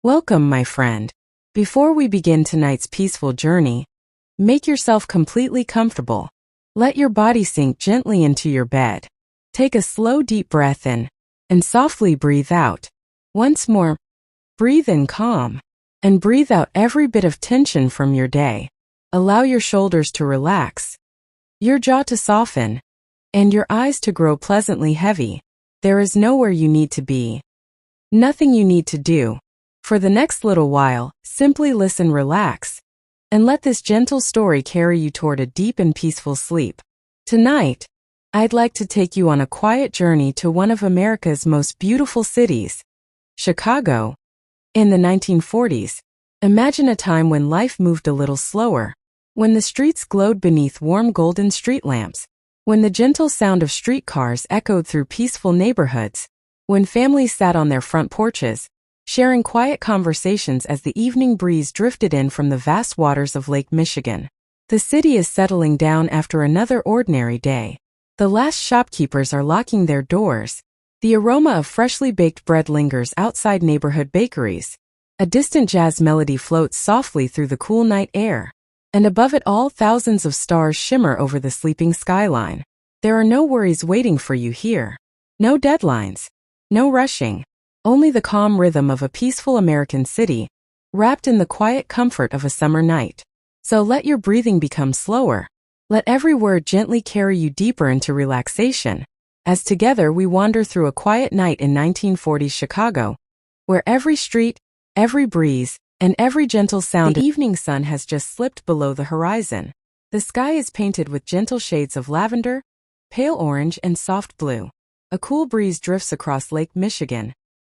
Welcome, my friend. Before we begin tonight's peaceful journey, make yourself completely comfortable. Let your body sink gently into your bed. Take a slow, deep breath in and softly breathe out. Once more, breathe in calm and breathe out every bit of tension from your day. Allow your shoulders to relax, your jaw to soften, and your eyes to grow pleasantly heavy. There is nowhere you need to be, nothing you need to do. For the next little while, simply listen, relax, and let this gentle story carry you toward a deep and peaceful sleep. Tonight, I'd like to take you on a quiet journey to one of America's most beautiful cities, Chicago. In the 1940s, imagine a time when life moved a little slower, when the streets glowed beneath warm golden street lamps, when the gentle sound of streetcars echoed through peaceful neighborhoods, when families sat on their front porches, sharing quiet conversations as the evening breeze drifted in from the vast waters of Lake Michigan. The city is settling down after another ordinary day. The last shopkeepers are locking their doors. The aroma of freshly baked bread lingers outside neighborhood bakeries. A distant jazz melody floats softly through the cool night air. And above it all, thousands of stars shimmer over the sleeping skyline. There are no worries waiting for you here. No deadlines. No rushing. Only the calm rhythm of a peaceful American city, wrapped in the quiet comfort of a summer night. So let your breathing become slower. Let every word gently carry you deeper into relaxation, as together we wander through a quiet night in 1940s Chicago, where every street, every breeze, and every gentle sound of the evening sun has just slipped below the horizon. The sky is painted with gentle shades of lavender, pale orange, and soft blue. A cool breeze drifts across Lake Michigan,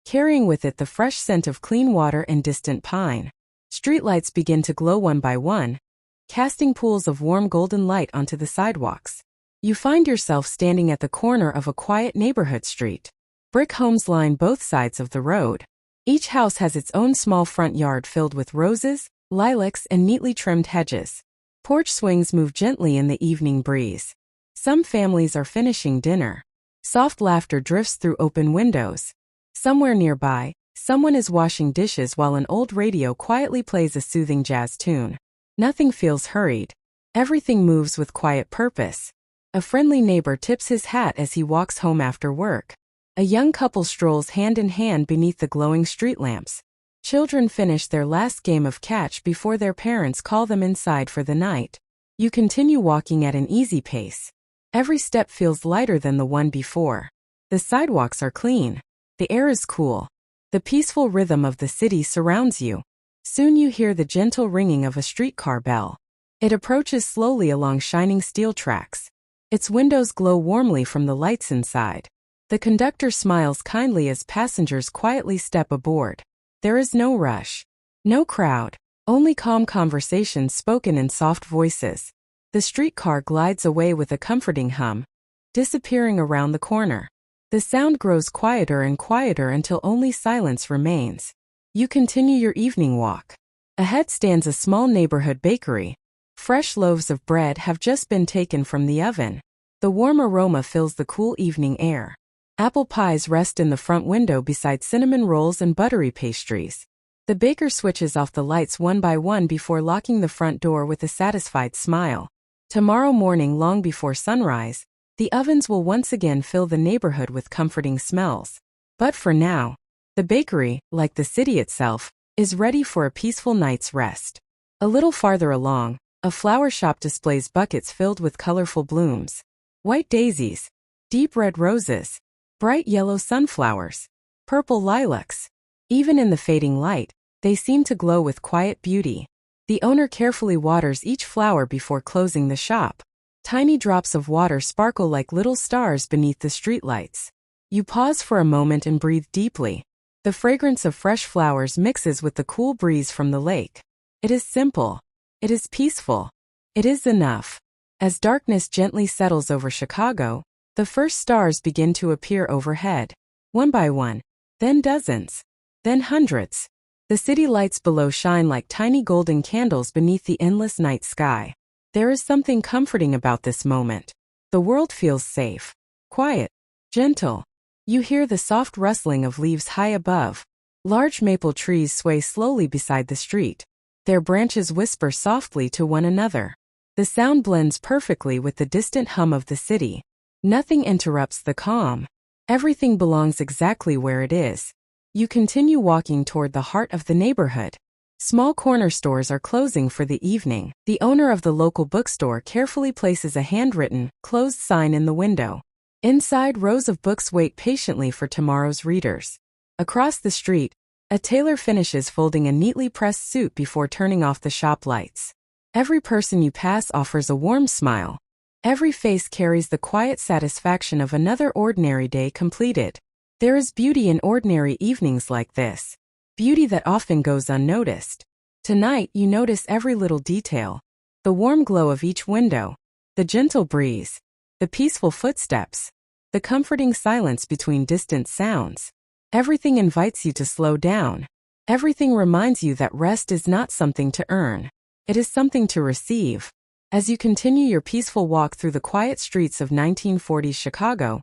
carrying with it the fresh scent of clean water and distant pine. Streetlights begin to glow one by one, casting pools of warm golden light onto the sidewalks. You find yourself standing at the corner of a quiet neighborhood street. Brick homes line both sides of the road. Each house has its own small front yard filled with roses, lilacs, and neatly trimmed hedges. Porch swings move gently in the evening breeze. Some families are finishing dinner. Soft laughter drifts through open windows. Somewhere nearby, someone is washing dishes while an old radio quietly plays a soothing jazz tune. Nothing feels hurried. Everything moves with quiet purpose. A friendly neighbor tips his hat as he walks home after work. A young couple strolls hand in hand beneath the glowing street lamps. Children finish their last game of catch before their parents call them inside for the night. You continue walking at an easy pace. Every step feels lighter than the one before. The sidewalks are clean. The air is cool. The peaceful rhythm of the city surrounds you. Soon you hear the gentle ringing of a streetcar bell. It approaches slowly along shining steel tracks. Its windows glow warmly from the lights inside. The conductor smiles kindly as passengers quietly step aboard. There is no rush. No crowd. Only calm conversations spoken in soft voices. The streetcar glides away with a comforting hum, disappearing around the corner. The sound grows quieter and quieter until only silence remains. You continue your evening walk. Ahead stands a small neighborhood bakery. Fresh loaves of bread have just been taken from the oven. The warm aroma fills the cool evening air. Apple pies rest in the front window beside cinnamon rolls and buttery pastries. The baker switches off the lights one by one before locking the front door with a satisfied smile. Tomorrow morning, long before sunrise, the ovens will once again fill the neighborhood with comforting smells. But for now, the bakery, like the city itself, is ready for a peaceful night's rest. A little farther along, a flower shop displays buckets filled with colorful blooms. White daisies, deep red roses, bright yellow sunflowers, purple lilacs. Even in the fading light, they seem to glow with quiet beauty. The owner carefully waters each flower before closing the shop. Tiny drops of water sparkle like little stars beneath the streetlights. You pause for a moment and breathe deeply. The fragrance of fresh flowers mixes with the cool breeze from the lake. It is simple. It is peaceful. It is enough. As darkness gently settles over Chicago, the first stars begin to appear overhead. One by one, then dozens, then hundreds. The city lights below shine like tiny golden candles beneath the endless night sky. There is something comforting about this moment. The world feels safe, quiet, gentle. You hear the soft rustling of leaves high above, Large maple trees sway slowly beside the street. Their branches whisper softly to one another. The sound blends perfectly with the distant hum of the city. Nothing interrupts the calm. Everything belongs exactly where it is. You continue walking toward the heart of the neighborhood. Small corner stores are closing for the evening. The owner of the local bookstore carefully places a handwritten, closed sign in the window. Inside, rows of books wait patiently for tomorrow's readers. Across the street, a tailor finishes folding a neatly pressed suit before turning off the shop lights. Every person you pass offers a warm smile. Every face carries the quiet satisfaction of another ordinary day completed. There is beauty in ordinary evenings like this. Beauty that often goes unnoticed. Tonight, you notice every little detail. The warm glow of each window. The gentle breeze. The peaceful footsteps. The comforting silence between distant sounds. Everything invites you to slow down. Everything reminds you that rest is not something to earn. It is something to receive. As you continue your peaceful walk through the quiet streets of 1940s Chicago,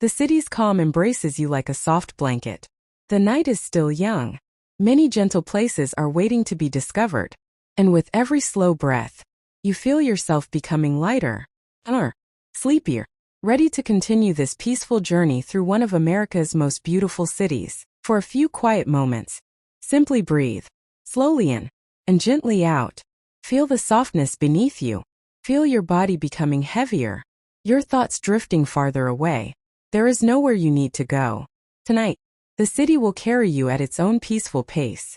the city's calm embraces you like a soft blanket. The night is still young. Many gentle places are waiting to be discovered. And with every slow breath, you feel yourself becoming lighter, sleepier, ready to continue this peaceful journey through one of America's most beautiful cities. For a few quiet moments, simply breathe, slowly in, and gently out. Feel the softness beneath you. Feel your body becoming heavier, your thoughts drifting farther away. There is nowhere you need to go. Tonight, the city will carry you at its own peaceful pace.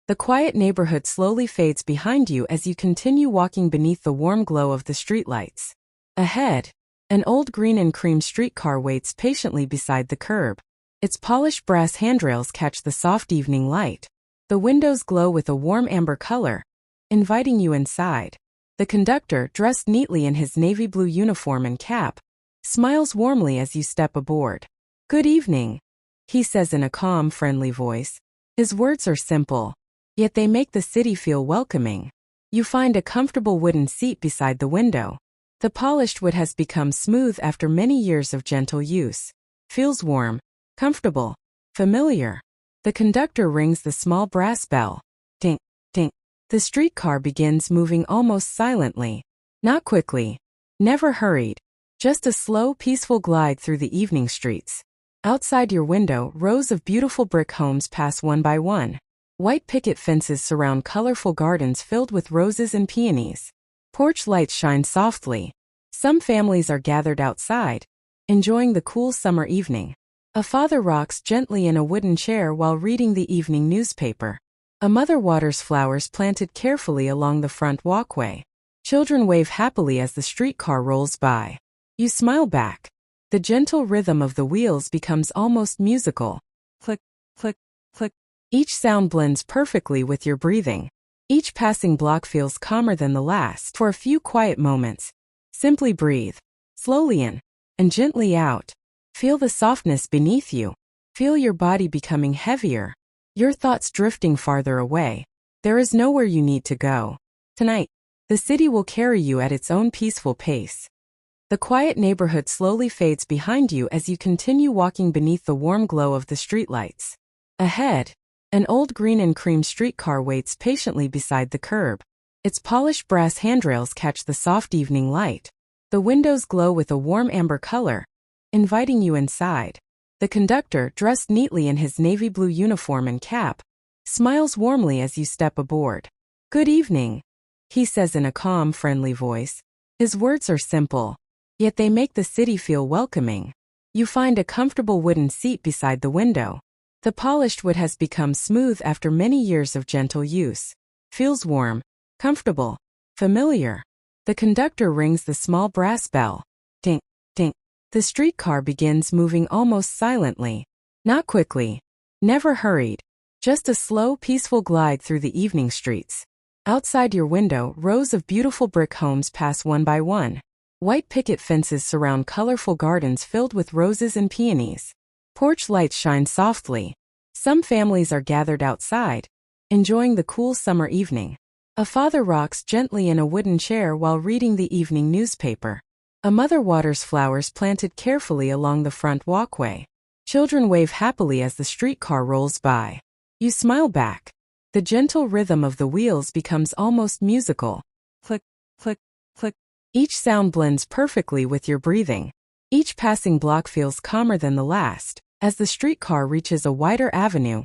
The quiet neighborhood slowly fades behind you as you continue walking beneath the warm glow of the streetlights. Ahead, an old green and cream streetcar waits patiently beside the curb. Its polished brass handrails catch the soft evening light. The windows glow with a warm amber color, inviting you inside. The conductor, dressed neatly in his navy blue uniform and cap, smiles warmly as you step aboard. "Good evening," he says in a calm, friendly voice. His words are simple, yet they make the city feel welcoming. You find a comfortable wooden seat beside the window. The polished wood has become smooth after many years of gentle use. Feels warm, comfortable, familiar. The conductor rings the small brass bell. Ding, ding. The streetcar begins moving almost silently. Not quickly, never hurried. Just a slow, peaceful glide through the evening streets. Outside your window, rows of beautiful brick homes pass one by one. White picket fences surround colorful gardens filled with roses and peonies. Porch lights shine softly. Some families are gathered outside, enjoying the cool summer evening. A father rocks gently in a wooden chair while reading the evening newspaper. A mother waters flowers planted carefully along the front walkway. Children wave happily as the streetcar rolls by. You smile back. The gentle rhythm of the wheels becomes almost musical. Click, click, click. Each sound blends perfectly with your breathing. Each passing block feels calmer than the last. For a few quiet moments, simply breathe, slowly in, and gently out. Feel the softness beneath you. Feel your body becoming heavier, your thoughts drifting farther away. There is nowhere you need to go. Tonight, the city will carry you at its own peaceful pace. The quiet neighborhood slowly fades behind you as you continue walking beneath the warm glow of the streetlights. Ahead, an old green and cream streetcar waits patiently beside the curb. Its polished brass handrails catch the soft evening light. The windows glow with a warm amber color, inviting you inside. The conductor, dressed neatly in his navy blue uniform and cap, smiles warmly as you step aboard. "Good evening," he says in a calm, friendly voice. His words are simple, yet they make the city feel welcoming. You find a comfortable wooden seat beside the window. The polished wood has become smooth after many years of gentle use. Feels warm, comfortable, familiar. The conductor rings the small brass bell. Ding, ding. The streetcar begins moving almost silently. Not quickly, never hurried. Just a slow, peaceful glide through the evening streets. Outside your window, rows of beautiful brick homes pass one by one. White picket fences surround colorful gardens filled with roses and peonies. Porch lights shine softly. Some families are gathered outside, enjoying the cool summer evening. A father rocks gently in a wooden chair while reading the evening newspaper. A mother waters flowers planted carefully along the front walkway. Children wave happily as the streetcar rolls by. You smile back. The gentle rhythm of the wheels becomes almost musical. Click, click, click. Each sound blends perfectly with your breathing. Each passing block feels calmer than the last. As the streetcar reaches a wider avenue,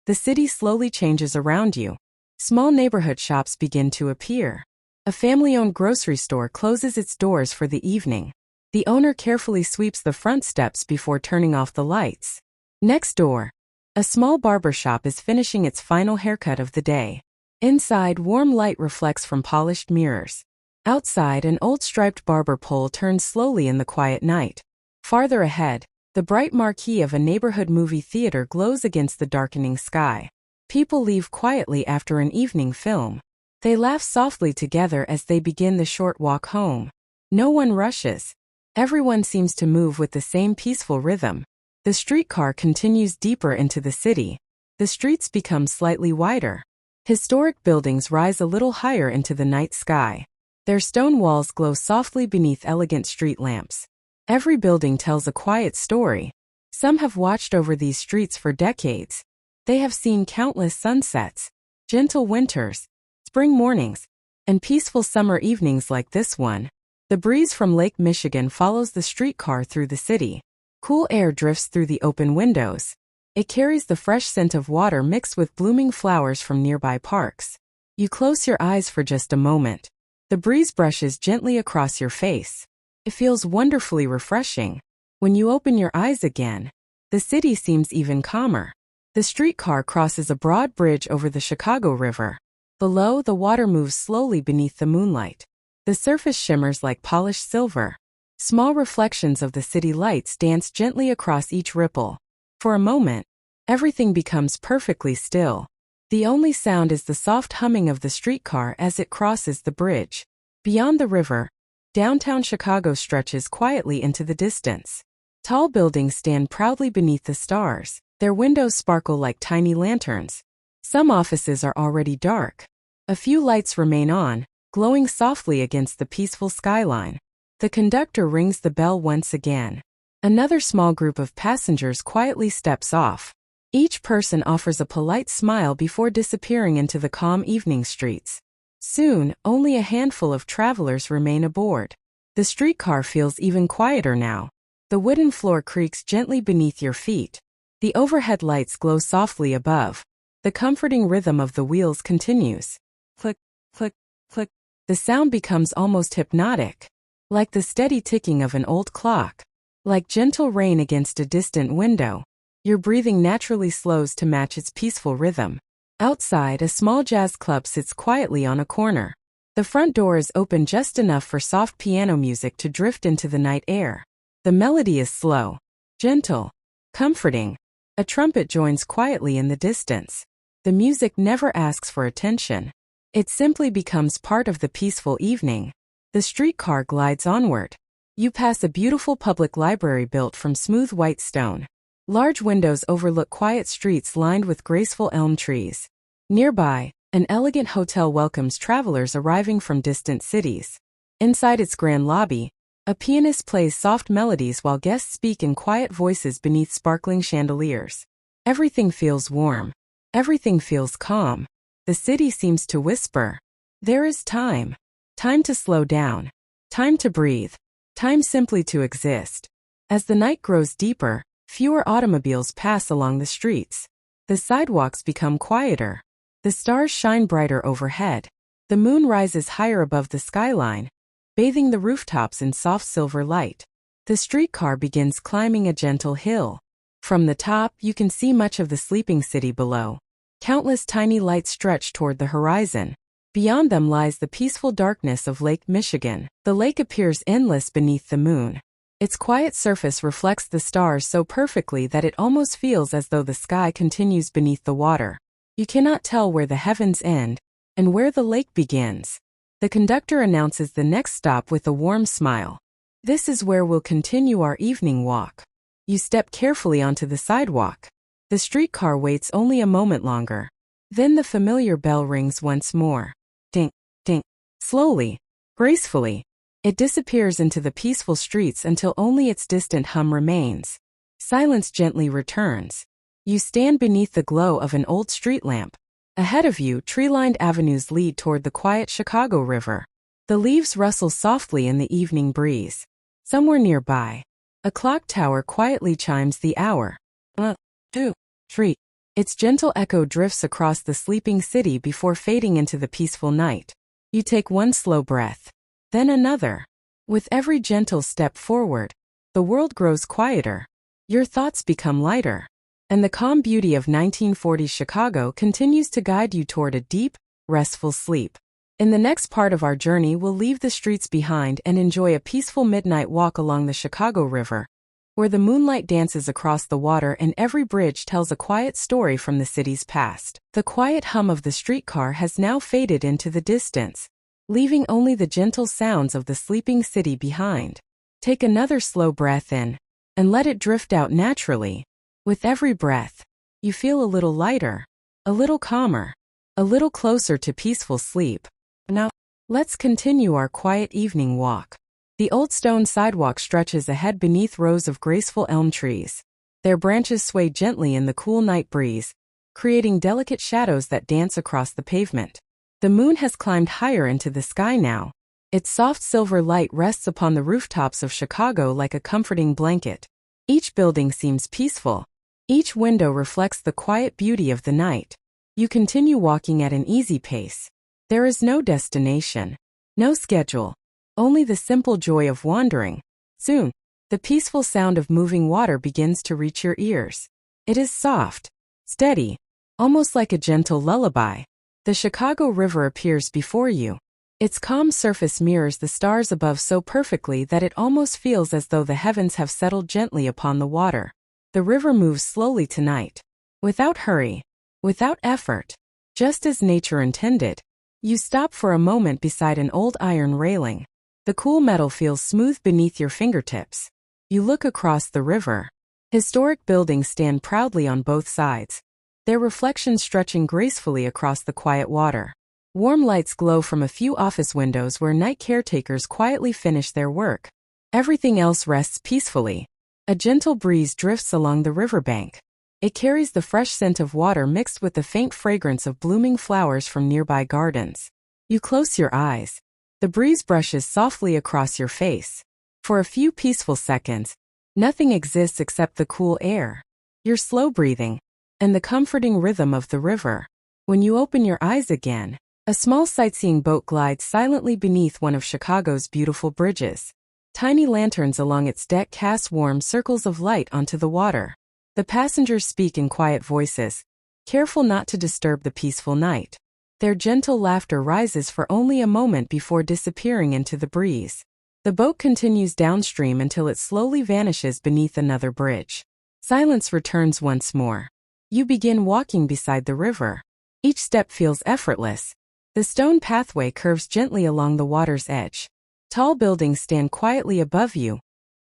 the city slowly changes around you. Small neighborhood shops begin to appear. A family-owned grocery store closes its doors for the evening. The owner carefully sweeps the front steps before turning off the lights. Next door, a small barber shop is finishing its final haircut of the day. Inside, warm light reflects from polished mirrors. Outside, an old striped barber pole turns slowly in the quiet night. Farther ahead, the bright marquee of a neighborhood movie theater glows against the darkening sky. People leave quietly after an evening film. They laugh softly together as they begin the short walk home. No one rushes. Everyone seems to move with the same peaceful rhythm. The streetcar continues deeper into the city. The streets become slightly wider. Historic buildings rise a little higher into the night sky. Their stone walls glow softly beneath elegant street lamps. Every building tells a quiet story. Some have watched over these streets for decades. They have seen countless sunsets, gentle winters, spring mornings, and peaceful summer evenings like this one. The breeze from Lake Michigan follows the streetcar through the city. Cool air drifts through the open windows. It carries the fresh scent of water mixed with blooming flowers from nearby parks. You close your eyes for just a moment. The breeze brushes gently across your face. It feels wonderfully refreshing. When you open your eyes again, the city seems even calmer. The streetcar crosses a broad bridge over the Chicago River. Below, the water moves slowly beneath the moonlight. The surface shimmers like polished silver. Small reflections of the city lights dance gently across each ripple. For a moment, everything becomes perfectly still. The only sound is the soft humming of the streetcar as it crosses the bridge. Beyond the river, downtown Chicago stretches quietly into the distance. Tall buildings stand proudly beneath the stars. Their windows sparkle like tiny lanterns. Some offices are already dark. A few lights remain on, glowing softly against the peaceful skyline. The conductor rings the bell once again. Another small group of passengers quietly steps off. Each person offers a polite smile before disappearing into the calm evening streets. Soon, only a handful of travelers remain aboard. The streetcar feels even quieter now. The wooden floor creaks gently beneath your feet. The overhead lights glow softly above. The comforting rhythm of the wheels continues. Click, click, click. The sound becomes almost hypnotic. Like the steady ticking of an old clock. Like gentle rain against a distant window. Your breathing naturally slows to match its peaceful rhythm. Outside, a small jazz club sits quietly on a corner. The front door is open just enough for soft piano music to drift into the night air. The melody is slow, gentle, comforting. A trumpet joins quietly in the distance. The music never asks for attention. It simply becomes part of the peaceful evening. The streetcar glides onward. You pass a beautiful public library built from smooth white stone. Large windows overlook quiet streets lined with graceful elm trees. Nearby, an elegant hotel welcomes travelers arriving from distant cities. Inside its grand lobby, a pianist plays soft melodies while guests speak in quiet voices beneath sparkling chandeliers. Everything feels warm. Everything feels calm. The city seems to whisper, "There is time. Time to slow down. Time to breathe. Time simply to exist." As the night grows deeper, fewer automobiles pass along the streets. The sidewalks become quieter. The stars shine brighter overhead. The moon rises higher above the skyline, bathing the rooftops in soft silver light. The streetcar begins climbing a gentle hill. From the top, you can see much of the sleeping city below. Countless tiny lights stretch toward the horizon. Beyond them lies the peaceful darkness of Lake Michigan. The lake appears endless beneath the moon. Its quiet surface reflects the stars so perfectly that it almost feels as though the sky continues beneath the water. You cannot tell where the heavens end and where the lake begins. The conductor announces the next stop with a warm smile. "This is where we'll continue our evening walk." You step carefully onto the sidewalk. The streetcar waits only a moment longer. Then the familiar bell rings once more. Ding, ding. Slowly, gracefully, it disappears into the peaceful streets until only its distant hum remains. Silence gently returns. You stand beneath the glow of an old street lamp. Ahead of you, tree-lined avenues lead toward the quiet Chicago River. The leaves rustle softly in the evening breeze. Somewhere nearby, a clock tower quietly chimes the hour. 1, 2, 3. Its gentle echo drifts across the sleeping city before fading into the peaceful night. You take one slow breath, then another. With every gentle step forward, the world grows quieter. Your thoughts become lighter, and the calm beauty of 1940s Chicago continues to guide you toward a deep, restful sleep. In the next part of our journey, we'll leave the streets behind and enjoy a peaceful midnight walk along the Chicago River, where the moonlight dances across the water and every bridge tells a quiet story from the city's past. The quiet hum of the streetcar has now faded into the distance, leaving only the gentle sounds of the sleeping city behind. Take another slow breath in, and let it drift out naturally. With every breath, you feel a little lighter, a little calmer, a little closer to peaceful sleep. Now, let's continue our quiet evening walk. The old stone sidewalk stretches ahead beneath rows of graceful elm trees. Their branches sway gently in the cool night breeze, creating delicate shadows that dance across the pavement. The moon has climbed higher into the sky now. Its soft silver light rests upon the rooftops of Chicago like a comforting blanket. Each building seems peaceful. Each window reflects the quiet beauty of the night. You continue walking at an easy pace. There is no destination, no schedule, only the simple joy of wandering. Soon, the peaceful sound of moving water begins to reach your ears. It is soft, steady, almost like a gentle lullaby. The Chicago River appears before you. Its calm surface mirrors the stars above so perfectly that it almost feels as though the heavens have settled gently upon the water. The river moves slowly tonight, without hurry, without effort, just as nature intended. You stop for a moment beside an old iron railing. The cool metal feels smooth beneath your fingertips. You look across the river. Historic buildings stand proudly on both sides, their reflections stretching gracefully across the quiet water. Warm lights glow from a few office windows where night caretakers quietly finish their work. Everything else rests peacefully. A gentle breeze drifts along the riverbank. It carries the fresh scent of water mixed with the faint fragrance of blooming flowers from nearby gardens. You close your eyes. The breeze brushes softly across your face. For a few peaceful seconds, nothing exists except the cool air, your slow breathing, and the comforting rhythm of the river. When you open your eyes again, a small sightseeing boat glides silently beneath one of Chicago's beautiful bridges. Tiny lanterns along its deck cast warm circles of light onto the water. The passengers speak in quiet voices, careful not to disturb the peaceful night. Their gentle laughter rises for only a moment before disappearing into the breeze. The boat continues downstream until it slowly vanishes beneath another bridge. Silence returns once more. You begin walking beside the river. Each step feels effortless. The stone pathway curves gently along the water's edge. Tall buildings stand quietly above you,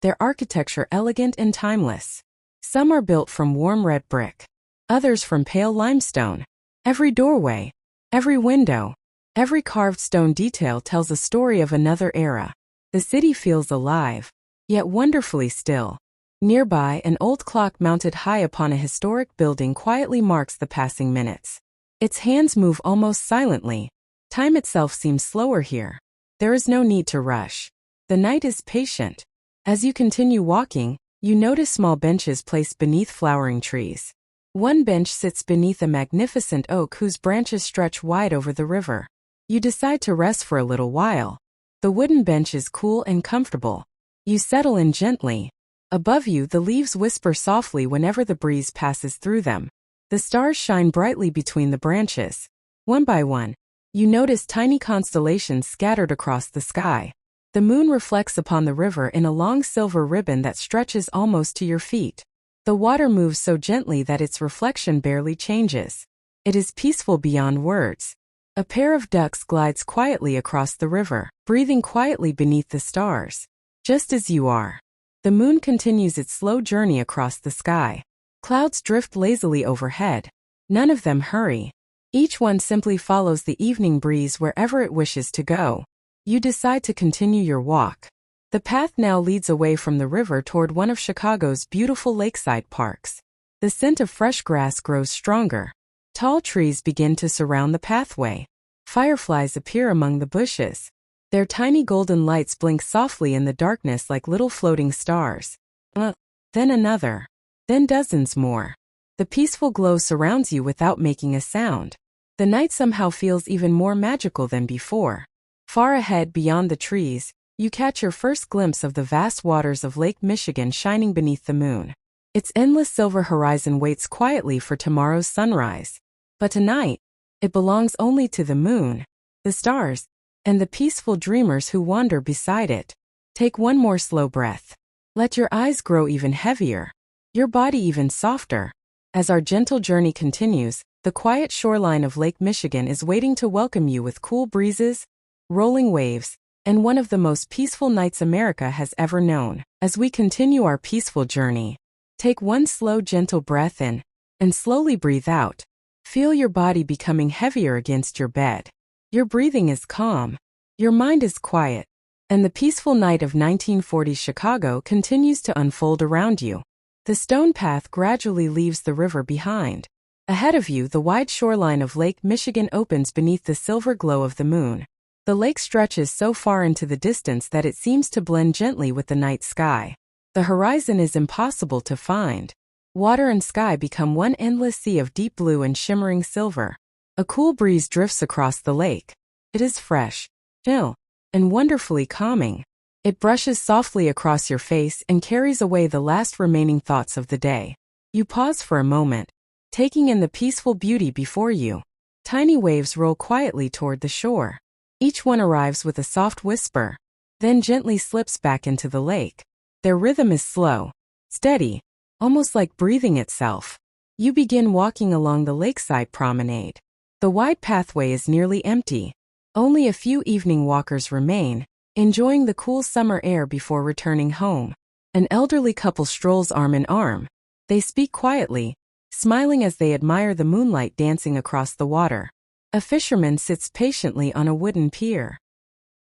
their architecture elegant and timeless. Some are built from warm red brick, others from pale limestone. Every doorway, every window, every carved stone detail tells a story of another era. The city feels alive, yet wonderfully still. Nearby, an old clock mounted high upon a historic building quietly marks the passing minutes. Its hands move almost silently. Time itself seems slower here. There is no need to rush. The night is patient. As you continue walking, you notice small benches placed beneath flowering trees. One bench sits beneath a magnificent oak whose branches stretch wide over the river. You decide to rest for a little while. The wooden bench is cool and comfortable. You settle in gently. Above you, the leaves whisper softly whenever the breeze passes through them. The stars shine brightly between the branches. One by one, you notice tiny constellations scattered across the sky. The moon reflects upon the river in a long silver ribbon that stretches almost to your feet. The water moves so gently that its reflection barely changes. It is peaceful beyond words. A pair of ducks glides quietly across the river, breathing quietly beneath the stars. Just as you are. The moon continues its slow journey across the sky. Clouds drift lazily overhead. None of them hurry. Each one simply follows the evening breeze wherever it wishes to go. You decide to continue your walk. The path now leads away from the river toward one of Chicago's beautiful lakeside parks. The scent of fresh grass grows stronger. Tall trees begin to surround the pathway. Fireflies appear among the bushes. Their tiny golden lights blink softly in the darkness like little floating stars. Then another. Then dozens more. The peaceful glow surrounds you without making a sound. The night somehow feels even more magical than before. Far ahead beyond the trees, you catch your first glimpse of the vast waters of Lake Michigan shining beneath the moon. Its endless silver horizon waits quietly for tomorrow's sunrise. But tonight, it belongs only to the moon, the stars, and the peaceful dreamers who wander beside it. Take one more slow breath. Let your eyes grow even heavier, your body even softer. As our gentle journey continues, the quiet shoreline of Lake Michigan is waiting to welcome you with cool breezes, rolling waves, and one of the most peaceful nights America has ever known. As we continue our peaceful journey, take one slow, gentle breath in, and slowly breathe out. Feel your body becoming heavier against your bed. Your breathing is calm, your mind is quiet, and the peaceful night of 1940 Chicago continues to unfold around you. The stone path gradually leaves the river behind. Ahead of you, the wide shoreline of Lake Michigan opens beneath the silver glow of the moon. The lake stretches so far into the distance that it seems to blend gently with the night sky. The horizon is impossible to find. Water and sky become one endless sea of deep blue and shimmering silver. A cool breeze drifts across the lake. It is fresh, chill, and wonderfully calming. It brushes softly across your face and carries away the last remaining thoughts of the day. You pause for a moment, taking in the peaceful beauty before you. Tiny waves roll quietly toward the shore. Each one arrives with a soft whisper, then gently slips back into the lake. Their rhythm is slow, steady, almost like breathing itself. You begin walking along the lakeside promenade. The wide pathway is nearly empty. Only a few evening walkers remain, enjoying the cool summer air before returning home. An elderly couple strolls arm in arm. They speak quietly, smiling as they admire the moonlight dancing across the water. A fisherman sits patiently on a wooden pier.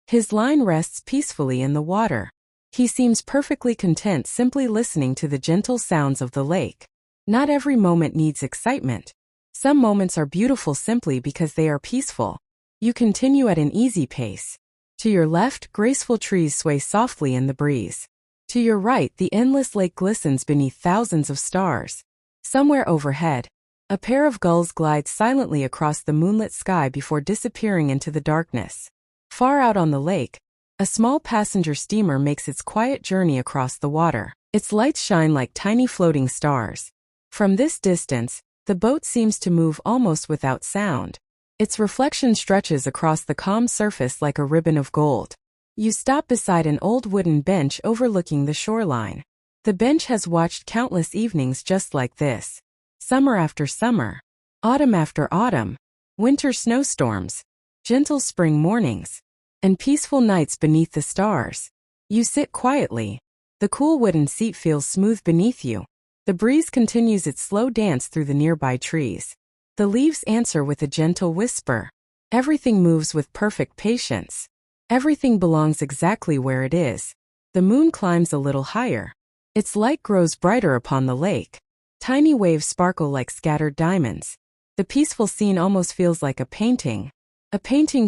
His line rests peacefully in the water. He seems perfectly content simply listening to the gentle sounds of the lake. Not every moment needs excitement. Some moments are beautiful simply because they are peaceful. You continue at an easy pace. To your left, graceful trees sway softly in the breeze. To your right, the endless lake glistens beneath thousands of stars. Somewhere overhead, a pair of gulls glide silently across the moonlit sky before disappearing into the darkness. Far out on the lake, a small passenger steamer makes its quiet journey across the water. Its lights shine like tiny floating stars. From this distance, the boat seems to move almost without sound. Its reflection stretches across the calm surface like a ribbon of gold. You stop beside an old wooden bench overlooking the shoreline. The bench has watched countless evenings just like this. Summer after summer, autumn after autumn, winter snowstorms, gentle spring mornings, and peaceful nights beneath the stars. You sit quietly. The cool wooden seat feels smooth beneath you. The breeze continues its slow dance through the nearby trees. The leaves answer with a gentle whisper. Everything moves with perfect patience. Everything belongs exactly where it is. The moon climbs a little higher. Its light grows brighter upon the lake. Tiny waves sparkle like scattered diamonds. The peaceful scene almost feels like a painting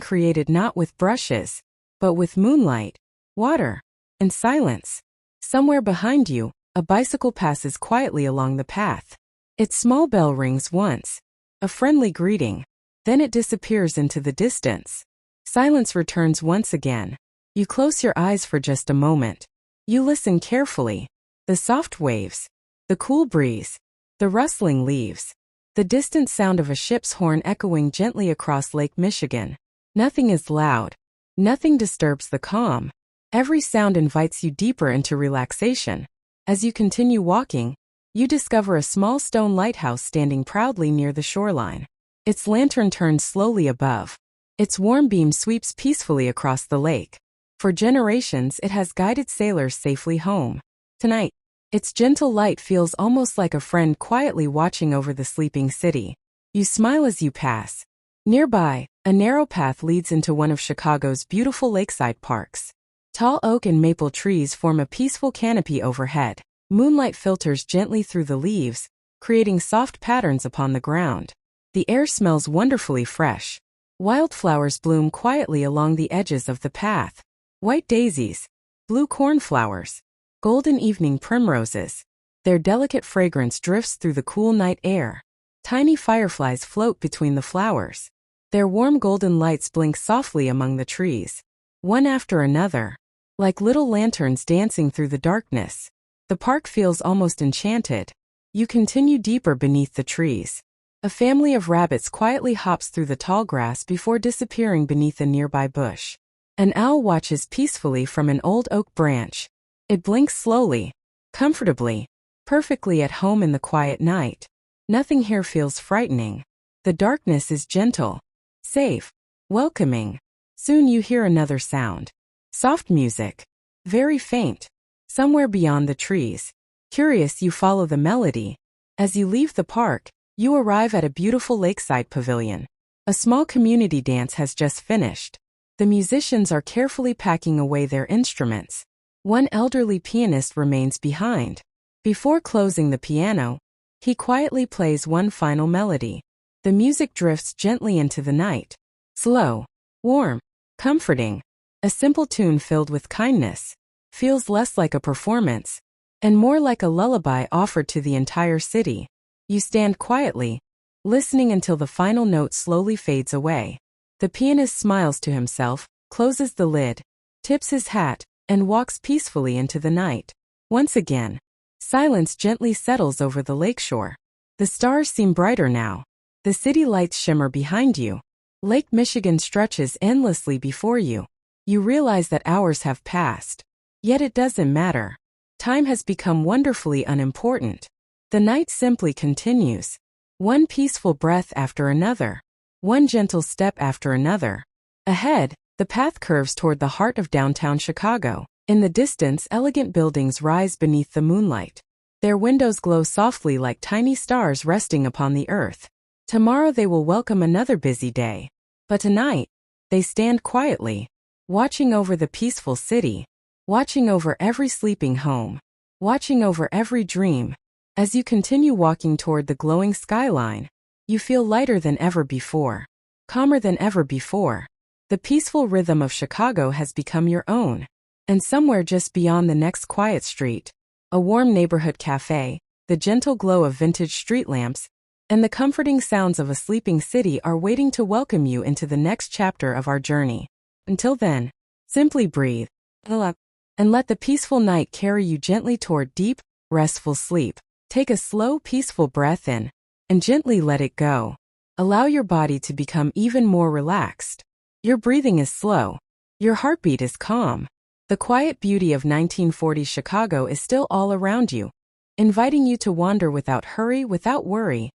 created not with brushes, but with moonlight, water, and silence. Somewhere behind you, a bicycle passes quietly along the path. Its small bell rings once, a friendly greeting, then it disappears into the distance. Silence returns once again. You close your eyes for just a moment. You listen carefully. The soft waves, the cool breeze, the rustling leaves, the distant sound of a ship's horn echoing gently across Lake Michigan. Nothing is loud. Nothing disturbs the calm. Every sound invites you deeper into relaxation. As you continue walking, you discover a small stone lighthouse standing proudly near the shoreline. Its lantern turns slowly above. Its warm beam sweeps peacefully across the lake. For generations, it has guided sailors safely home. Tonight, its gentle light feels almost like a friend quietly watching over the sleeping city. You smile as you pass. Nearby, a narrow path leads into one of Chicago's beautiful lakeside parks. Tall oak and maple trees form a peaceful canopy overhead. Moonlight filters gently through the leaves, creating soft patterns upon the ground. The air smells wonderfully fresh. Wildflowers bloom quietly along the edges of the path. White daisies, blue cornflowers, golden evening primroses. Their delicate fragrance drifts through the cool night air. Tiny fireflies float between the flowers. Their warm golden lights blink softly among the trees. One after another, like little lanterns dancing through the darkness. The park feels almost enchanted. You continue deeper beneath the trees. A family of rabbits quietly hops through the tall grass before disappearing beneath a nearby bush. An owl watches peacefully from an old oak branch. It blinks slowly, comfortably, perfectly at home in the quiet night. Nothing here feels frightening. The darkness is gentle, safe, welcoming. Soon you hear another sound. Soft music, very faint, somewhere beyond the trees. Curious, you follow the melody. As you leave the park, you arrive at a beautiful lakeside pavilion. A small community dance has just finished. The musicians are carefully packing away their instruments. One elderly pianist remains behind. Before closing the piano, he quietly plays one final melody. The music drifts gently into the night. Slow, warm, comforting. A simple tune filled with kindness. Feels less like a performance, and more like a lullaby offered to the entire city. You stand quietly, listening until the final note slowly fades away. The pianist smiles to himself, closes the lid, tips his hat, and walks peacefully into the night. Once again, silence gently settles over the lakeshore. The stars seem brighter now. The city lights shimmer behind you. Lake Michigan stretches endlessly before you. You realize that hours have passed. Yet it doesn't matter. Time has become wonderfully unimportant. The night simply continues. One peaceful breath after another. One gentle step after another. Ahead, the path curves toward the heart of downtown Chicago. In the distance, elegant buildings rise beneath the moonlight. Their windows glow softly like tiny stars resting upon the earth. Tomorrow they will welcome another busy day. But tonight, they stand quietly, watching over the peaceful city, watching over every sleeping home, watching over every dream. As you continue walking toward the glowing skyline, you feel lighter than ever before, calmer than ever before. The peaceful rhythm of Chicago has become your own. And somewhere just beyond the next quiet street, a warm neighborhood cafe, the gentle glow of vintage street lamps, and the comforting sounds of a sleeping city are waiting to welcome you into the next chapter of our journey. Until then, simply breathe, and let the peaceful night carry you gently toward deep, restful sleep. Take a slow, peaceful breath in, and gently let it go. Allow your body to become even more relaxed. Your breathing is slow. Your heartbeat is calm. The quiet beauty of 1940s Chicago is still all around you, inviting you to wander without hurry, without worry,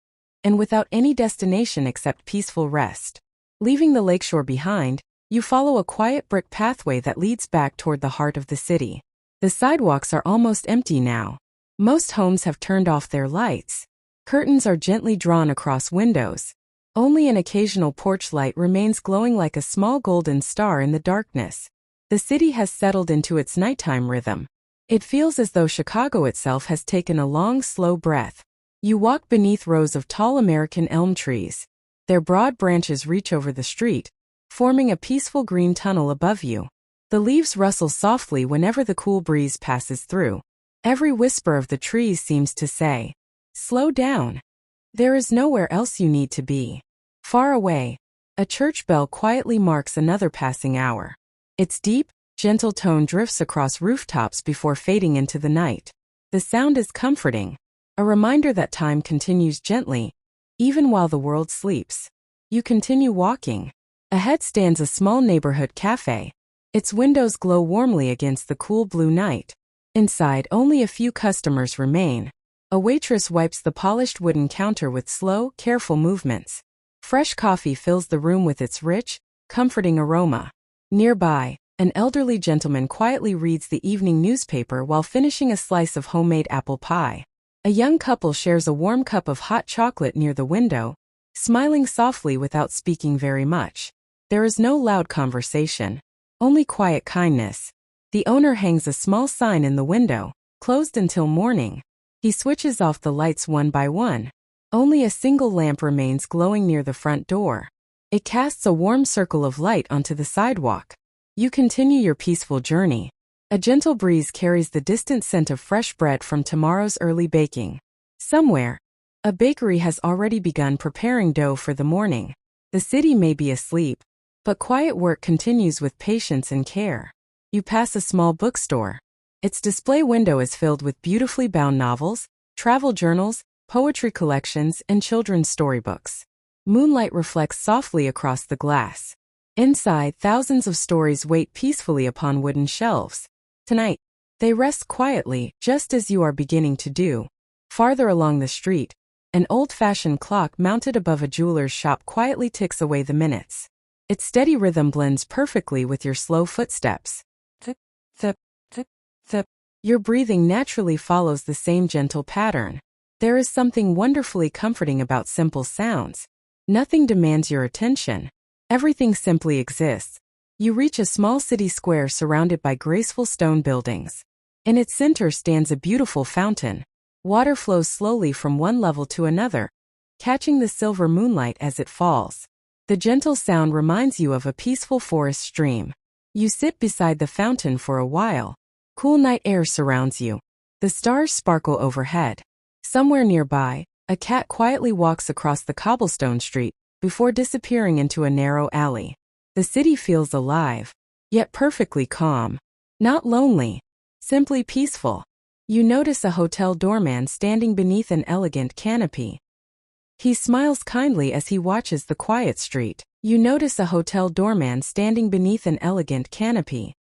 and without any destination except peaceful rest. Leaving the lakeshore behind, you follow a quiet brick pathway that leads back toward the heart of the city. The sidewalks are almost empty now. Most homes have turned off their lights. Curtains are gently drawn across windows. Only an occasional porch light remains glowing like a small golden star in the darkness. The city has settled into its nighttime rhythm. It feels as though Chicago itself has taken a long, slow breath. You walk beneath rows of tall American elm trees. Their broad branches reach over the street, forming a peaceful green tunnel above you. The leaves rustle softly whenever the cool breeze passes through. Every whisper of the trees seems to say, "Slow down. There is nowhere else you need to be." Far away, a church bell quietly marks another passing hour. Its deep, gentle tone drifts across rooftops before fading into the night. The sound is comforting, a reminder that time continues gently, even while the world sleeps. You continue walking. Ahead stands a small neighborhood cafe. Its windows glow warmly against the cool blue night. Inside, only a few customers remain. A waitress wipes the polished wooden counter with slow, careful movements. Fresh coffee fills the room with its rich, comforting aroma. Nearby, an elderly gentleman quietly reads the evening newspaper while finishing a slice of homemade apple pie. A young couple shares a warm cup of hot chocolate near the window, smiling softly without speaking very much. There is no loud conversation, only quiet kindness. The owner hangs a small sign in the window, "Closed until morning." He switches off the lights one by one. Only a single lamp remains glowing near the front door. It casts a warm circle of light onto the sidewalk. You continue your peaceful journey. A gentle breeze carries the distant scent of fresh bread from tomorrow's early baking. Somewhere, a bakery has already begun preparing dough for the morning. The city may be asleep, but quiet work continues with patience and care. You pass a small bookstore. Its display window is filled with beautifully bound novels, travel journals, poetry collections, and children's storybooks. Moonlight reflects softly across the glass. Inside, thousands of stories wait peacefully upon wooden shelves. Tonight, they rest quietly, just as you are beginning to do. Farther along the street, an old-fashioned clock mounted above a jeweler's shop quietly ticks away the minutes. Its steady rhythm blends perfectly with your slow footsteps. Thip, thip, thip, thip. Your breathing naturally follows the same gentle pattern. There is something wonderfully comforting about simple sounds. Nothing demands your attention. Everything simply exists. You reach a small city square surrounded by graceful stone buildings. In its center stands a beautiful fountain. Water flows slowly from one level to another, catching the silver moonlight as it falls. The gentle sound reminds you of a peaceful forest stream. You sit beside the fountain for a while. Cool night air surrounds you. The stars sparkle overhead. Somewhere nearby, a cat quietly walks across the cobblestone street before disappearing into a narrow alley. The city feels alive, yet perfectly calm. Not lonely, simply peaceful. You notice a hotel doorman standing beneath an elegant canopy. He smiles kindly as he watches the quiet street. You notice a hotel doorman standing beneath an elegant canopy.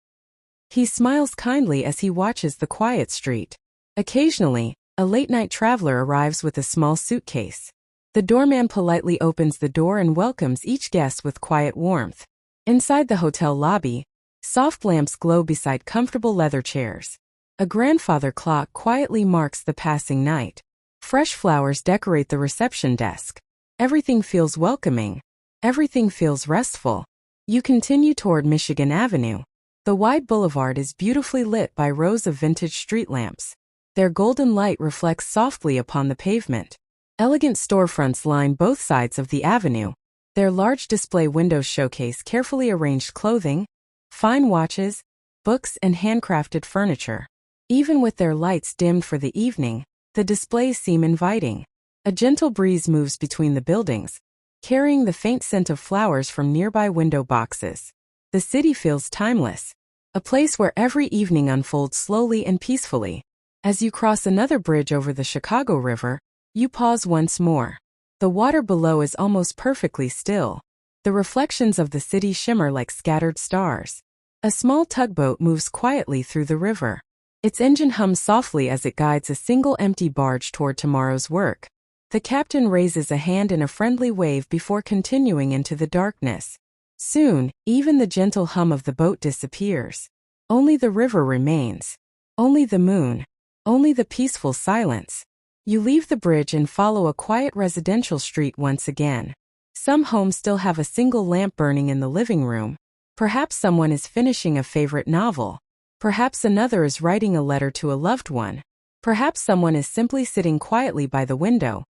He smiles kindly as he watches the quiet street. Occasionally, a late-night traveler arrives with a small suitcase. The doorman politely opens the door and welcomes each guest with quiet warmth. Inside the hotel lobby, soft lamps glow beside comfortable leather chairs. A grandfather clock quietly marks the passing night. Fresh flowers decorate the reception desk. Everything feels welcoming. Everything feels restful. You continue toward Michigan Avenue. The wide boulevard is beautifully lit by rows of vintage street lamps. Their golden light reflects softly upon the pavement. Elegant storefronts line both sides of the avenue. Their large display windows showcase carefully arranged clothing, fine watches, books, and handcrafted furniture. Even with their lights dimmed for the evening, the displays seem inviting. A gentle breeze moves between the buildings, carrying the faint scent of flowers from nearby window boxes. The city feels timeless, a place where every evening unfolds slowly and peacefully. As you cross another bridge over the Chicago River, you pause once more. The water below is almost perfectly still. The reflections of the city shimmer like scattered stars. A small tugboat moves quietly through the river. Its engine hums softly as it guides a single empty barge toward tomorrow's work. The captain raises a hand in a friendly wave before continuing into the darkness. Soon, even the gentle hum of the boat disappears. Only the river remains. Only the moon. Only the peaceful silence. You leave the bridge and follow a quiet residential street once again. Some homes still have a single lamp burning in the living room. Perhaps someone is finishing a favorite novel. Perhaps another is writing a letter to a loved one. Perhaps someone is simply sitting quietly by the window,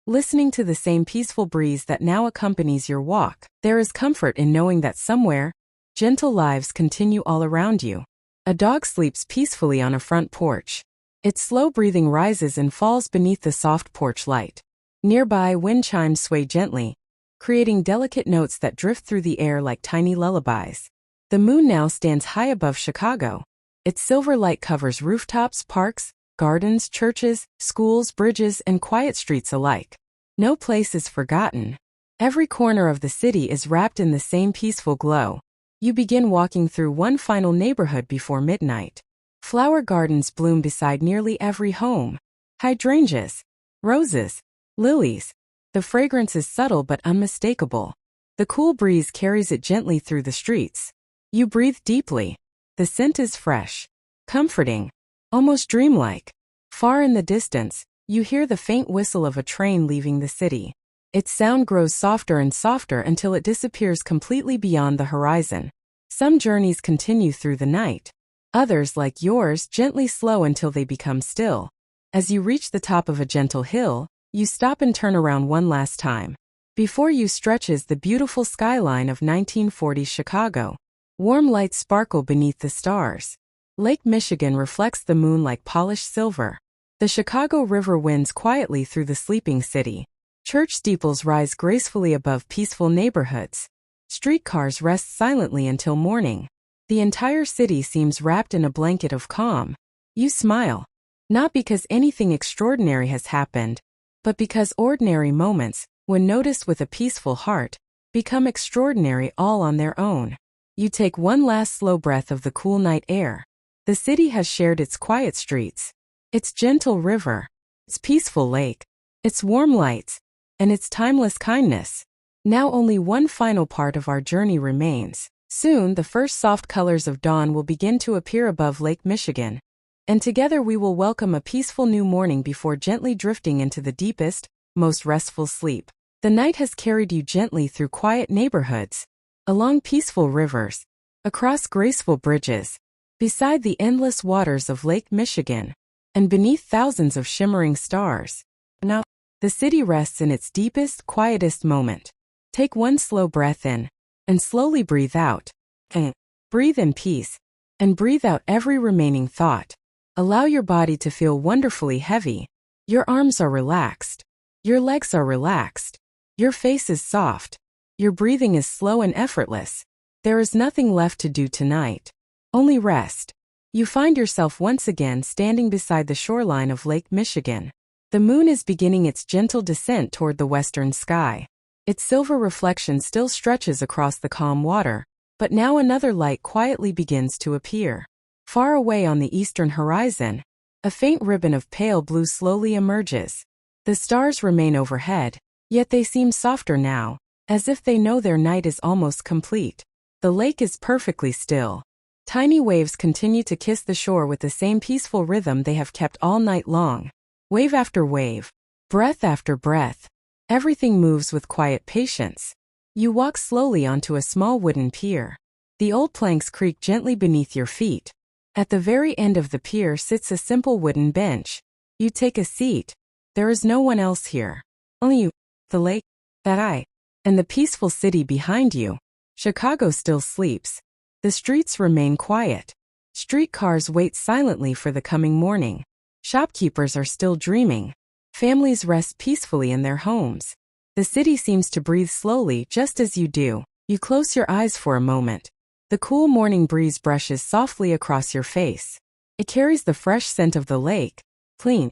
listening to the same peaceful breeze that now accompanies your walk. There is comfort in knowing that somewhere, gentle lives continue all around you. A dog sleeps peacefully on a front porch. Its slow breathing rises and falls beneath the soft porch light. Nearby, wind chimes sway gently, creating delicate notes that drift through the air like tiny lullabies. The moon now stands high above Chicago. Its silver light covers rooftops, parks, gardens, churches, schools, bridges, and quiet streets alike. No place is forgotten. Every corner of the city is wrapped in the same peaceful glow. You begin walking through one final neighborhood before midnight. Flower gardens bloom beside nearly every home. Hydrangeas, roses, lilies. The fragrance is subtle but unmistakable. The cool breeze carries it gently through the streets. You breathe deeply. The scent is fresh, comforting, almost dreamlike. Far in the distance, you hear the faint whistle of a train leaving the city. Its sound grows softer and softer until it disappears completely beyond the horizon. Some journeys continue through the night. Others, like yours, gently slow until they become still. As you reach the top of a gentle hill, you stop and turn around one last time. Before you stretches the beautiful skyline of 1940s Chicago. Warm lights sparkle beneath the stars. Lake Michigan reflects the moon like polished silver. The Chicago River winds quietly through the sleeping city. Church steeples rise gracefully above peaceful neighborhoods. Streetcars rest silently until morning. The entire city seems wrapped in a blanket of calm. You smile. Not because anything extraordinary has happened, but because ordinary moments, when noticed with a peaceful heart, become extraordinary all on their own. You take one last slow breath of the cool night air. The city has shared its quiet streets, its gentle river, its peaceful lake, its warm lights, and its timeless kindness. Now only one final part of our journey remains. Soon the first soft colors of dawn will begin to appear above Lake Michigan, and together we will welcome a peaceful new morning before gently drifting into the deepest, most restful sleep. The night has carried you gently through quiet neighborhoods, along peaceful rivers, across graceful bridges, beside the endless waters of Lake Michigan, and beneath thousands of shimmering stars. Now, the city rests in its deepest, quietest moment. Take one slow breath in, and slowly breathe out. And breathe in peace, and breathe out every remaining thought. Allow your body to feel wonderfully heavy. Your arms are relaxed. Your legs are relaxed. Your face is soft. Your breathing is slow and effortless. There is nothing left to do tonight. Only rest. You find yourself once again standing beside the shoreline of Lake Michigan. The moon is beginning its gentle descent toward the western sky. Its silver reflection still stretches across the calm water, but now another light quietly begins to appear. Far away on the eastern horizon, a faint ribbon of pale blue slowly emerges. The stars remain overhead, yet they seem softer now, as if they know their night is almost complete. The lake is perfectly still. Tiny waves continue to kiss the shore with the same peaceful rhythm they have kept all night long. Wave after wave, breath after breath, everything moves with quiet patience. You walk slowly onto a small wooden pier. The old planks creak gently beneath your feet. At the very end of the pier sits a simple wooden bench. You take a seat. There is no one else here. Only you, the lake, that eye, and the peaceful city behind you. Chicago still sleeps. The streets remain quiet. Streetcars wait silently for the coming morning. Shopkeepers are still dreaming. Families rest peacefully in their homes. The city seems to breathe slowly just as you do. You close your eyes for a moment. The cool morning breeze brushes softly across your face. It carries the fresh scent of the lake, clean,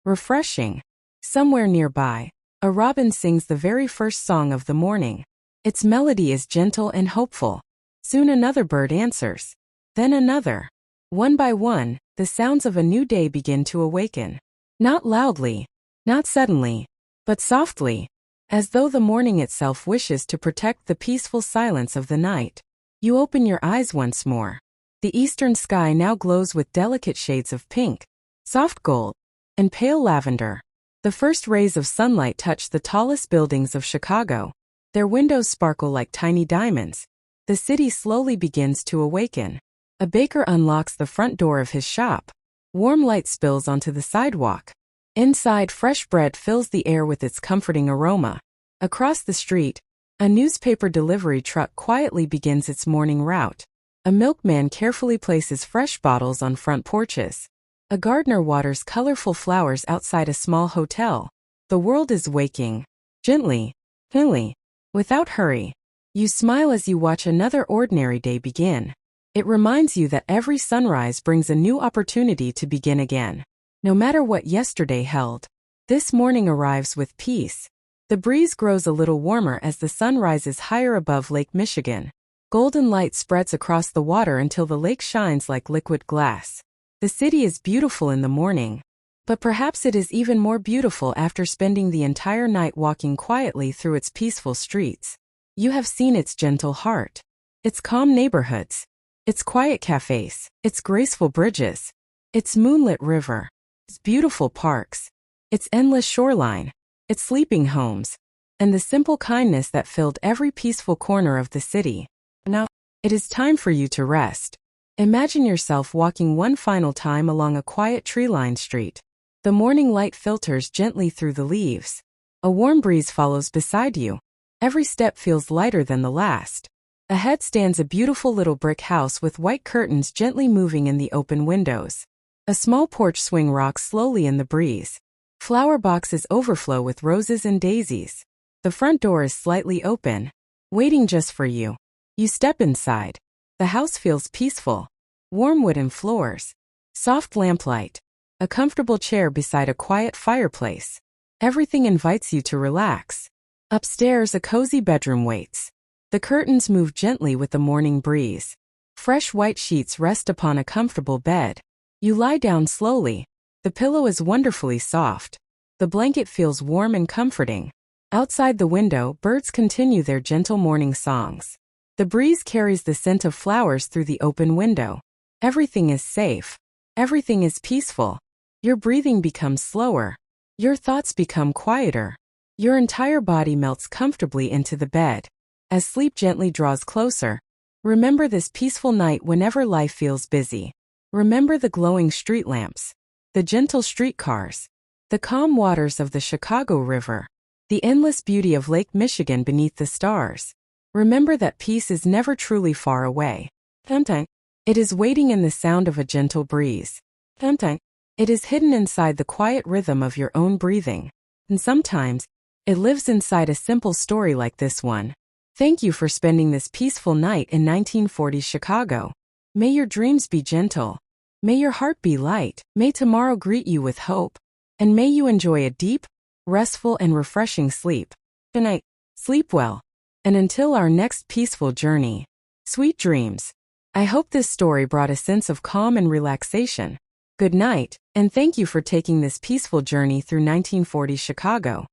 refreshing. Somewhere nearby, a robin sings the very first song of the morning. Its melody is gentle and hopeful. Soon another bird answers. Then another. One by one, the sounds of a new day begin to awaken. Not loudly, not suddenly, but softly, as though the morning itself wishes to protect the peaceful silence of the night. You open your eyes once more. The eastern sky now glows with delicate shades of pink, soft gold, and pale lavender. The first rays of sunlight touch the tallest buildings of Chicago. Their windows sparkle like tiny diamonds. The city slowly begins to awaken. A baker unlocks the front door of his shop. Warm light spills onto the sidewalk. Inside, fresh bread fills the air with its comforting aroma. Across the street, a newspaper delivery truck quietly begins its morning route. A milkman carefully places fresh bottles on front porches. A gardener waters colorful flowers outside a small hotel. The world is waking. Gently, without hurry. You smile as you watch another ordinary day begin. It reminds you that every sunrise brings a new opportunity to begin again. No matter what yesterday held, this morning arrives with peace. The breeze grows a little warmer as the sun rises higher above Lake Michigan. Golden light spreads across the water until the lake shines like liquid glass. The city is beautiful in the morning, but perhaps it is even more beautiful after spending the entire night walking quietly through its peaceful streets. You have seen its gentle heart, its calm neighborhoods, its quiet cafes, its graceful bridges, its moonlit river, its beautiful parks, its endless shoreline, its sleeping homes, and the simple kindness that filled every peaceful corner of the city. Now, it is time for you to rest. Imagine yourself walking one final time along a quiet tree-lined street. The morning light filters gently through the leaves. A warm breeze follows beside you. Every step feels lighter than the last. Ahead stands a beautiful little brick house with white curtains gently moving in the open windows. A small porch swing rocks slowly in the breeze. Flower boxes overflow with roses and daisies. The front door is slightly open, waiting just for you. You step inside. The house feels peaceful. Warm wooden floors. Soft lamplight. A comfortable chair beside a quiet fireplace. Everything invites you to relax. Upstairs, a cozy bedroom waits. The curtains move gently with the morning breeze. Fresh white sheets rest upon a comfortable bed. You lie down slowly. The pillow is wonderfully soft. The blanket feels warm and comforting. Outside the window, birds continue their gentle morning songs. The breeze carries the scent of flowers through the open window. Everything is safe. Everything is peaceful. Your breathing becomes slower. Your thoughts become quieter. Your entire body melts comfortably into the bed. As sleep gently draws closer, remember this peaceful night whenever life feels busy. Remember the glowing street lamps, the gentle streetcars, the calm waters of the Chicago River, the endless beauty of Lake Michigan beneath the stars. Remember that peace is never truly far away. Sometimes it is waiting in the sound of a gentle breeze. Sometimes it is hidden inside the quiet rhythm of your own breathing. And sometimes it lives inside a simple story like this one. Thank you for spending this peaceful night in 1940s Chicago. May your dreams be gentle. May your heart be light. May tomorrow greet you with hope. And may you enjoy a deep, restful, and refreshing sleep. Good night. Sleep well. And until our next peaceful journey, sweet dreams. I hope this story brought a sense of calm and relaxation. Good night, and thank you for taking this peaceful journey through 1940s Chicago.